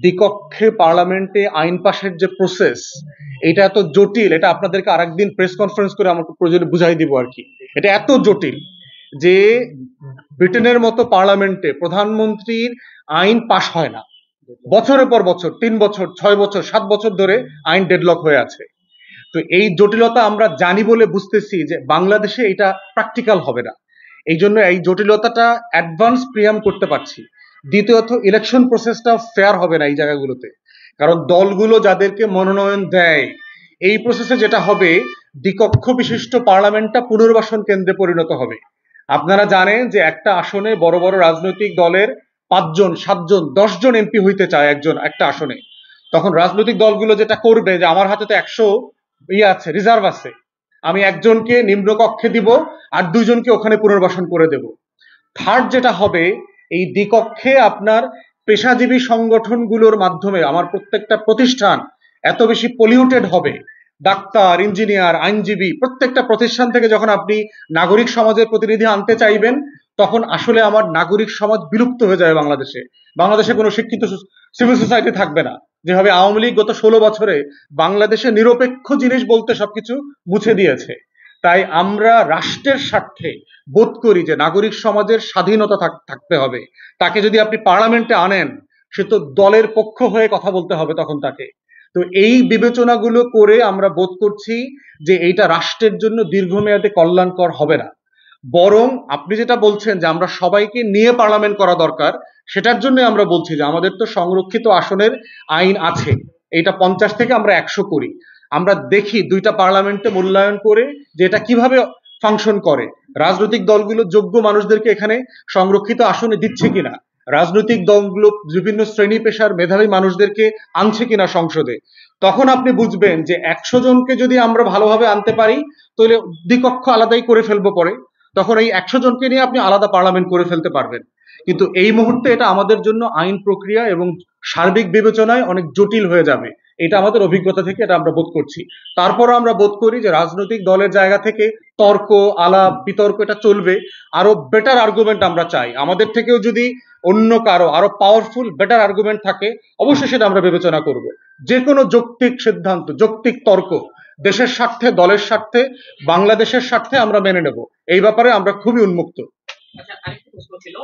দ্বিকক্ষে পার্লামেন্টে আইন পাশের যে প্রসেস, এটা এত জটিল, এটা আপনাদেরকে আরেকদিন প্রেস কনফারেন্স করে আমাকে প্রয়োজনে বুঝাই দিব আর কি। এটা এত জটিল যে ব্রিটেনের মতো পার্লামেন্টে প্রধানমন্ত্রীর আইন পাশ হয় না, বছরের পর বছর, 3 বছর, 6 বছর, 7 বছর ধরে আইন ডেডলক হয়ে আছে। তো এই জটিলতা আমরা জানি বলে বুঝতেছি যে বাংলাদেশে এটা প্র্যাকটিক্যাল হবে না। এই জন্য এই জটিলতাটা অ্যাডভান্স প্রিয়াম করতে পারছি। দ্বিতীয়ত, ইলেকশন প্রসেসটা ফেয়ার হবে না এই জায়গাগুলোতে, কারণ দলগুলো যাদেরকে মনোনয়ন দেয়, এই প্রসেসে যেটা হবে, দ্বিকক্ষ বিশিষ্ট পার্লামেন্টটা পুনর্বাসন কেন্দ্রে পরিণত হবে। আপনারা জানেন যে একটা আসনে বড় বড় রাজনৈতিক দলের 5 জন, 7 জন, 10 জন এমপি হইতে চায় একটা আসনে। তখন রাজনৈতিক দলগুলো যেটা করবে যে আমার হাতে তো 100 আছে, রিজার্ভ আছে, আমি একজনকে নিম্নকক্ষে দিব আর 2 জনকে ওখানে পুনর্বাসন করে দেব। থার্ড যেটা হবে, এই দ্বিকক্ষে আপনার পেশাজীবী সংগঠনগুলোর মাধ্যমে আমার প্রত্যেকটা প্রতিষ্ঠান এত বেশি পলিউটেড হবে। ডাক্তার, ইঞ্জিনিয়ার, আইনজীবী, প্রত্যেকটা প্রতিষ্ঠান থেকে যখন আপনি নাগরিক সমাজের প্রতিনিধি আনতে চাইবেন, তখন আসলে আমার নাগরিক সমাজ বিলুপ্ত হয়ে যাবে বাংলাদেশে। বাংলাদেশে কোনো শিক্ষিত সিভিল সোসাইটি থাকবে না। যেভাবে আওয়ামী লীগ গত 16 বছরে বাংলাদেশে নিরপেক্ষ জিনিস বলতে সবকিছু মুছে দিয়েছে। তাই আমরা রাষ্ট্রের স্বার্থে বোধ করি যে নাগরিক সমাজের স্বাধীনতা থাকতে হবে। তাকে যদি আপনি পার্লামেন্টে আনেন, সে তো দলের পক্ষ হয়ে কথা বলতে হবে তখন তাকে। তো এই বিবেচনাগুলো করে আমরা বোধ করছি যে এইটা রাষ্ট্রের জন্য দীর্ঘমেয়াদে কল্যাণকর হবে না। বরং আপনি যেটা বলছেন যে আমরা সবাইকে নিয়ে পার্লামেন্ট করা দরকার, সেটার জন্য আমরা বলছি যে আমাদের তো সংরক্ষিত আসনের আইন আছে, এটা 50 থেকে আমরা 100 করি। আমরা দেখি 2টা পার্লামেন্টে মূল্যায়ন করে যে এটা কিভাবে ফাংশন করে, রাজনৈতিক দলগুলো যোগ্য মানুষদেরকে এখানে সংরক্ষিত আসনে দিচ্ছে কিনা, রাজনৈতিক দলগুলো বিভিন্ন শ্রেণী পেশার মেধাবী মানুষদেরকে আনছে কিনা সংসদে। তখন আপনি বুঝবেন যে 100 জনকে যদি আমরা ভালোভাবে আনতে পারি, তাহলে দ্বিকক্ষ আলাদাই করে ফেলবো পরে, তখন এই 100 জনকে নিয়ে আপনি আলাদা পার্লামেন্ট করে ফেলতে পারবেন। কিন্তু এই মুহূর্তে এটা আমাদের জন্য আইন প্রক্রিয়া এবং সার্বিক বিবেচনায় অনেক জটিল হয়ে যাবে। এটা আমাদের অভিজ্ঞতা থেকে এটা আমরা বোধ করছি। তারপরও আমরা বোধ করি যে রাজনৈতিক দলের জায়গা থেকে তর্ক, আলাপ, বিতর্ক এটা চলবে। আরো বেটার আর্গুমেন্ট আমরা চাই। আমাদের থেকেও যদি অন্য কারো আরো পাওয়ারফুল বেটার আর্গুমেন্ট থাকে, অবশ্যই সেটা আমরা বিবেচনা করব। যে কোনো যৌক্তিক সিদ্ধান্ত, যৌক্তিক তর্ক দেশের স্বার্থে, দলের স্বার্থে, বাংলাদেশের স্বার্থে আমরা মেনে নেব। এই ব্যাপারে আমরা খুবই উন্মুক্ত। আচ্ছা, আরেকটা প্রশ্ন ছিল।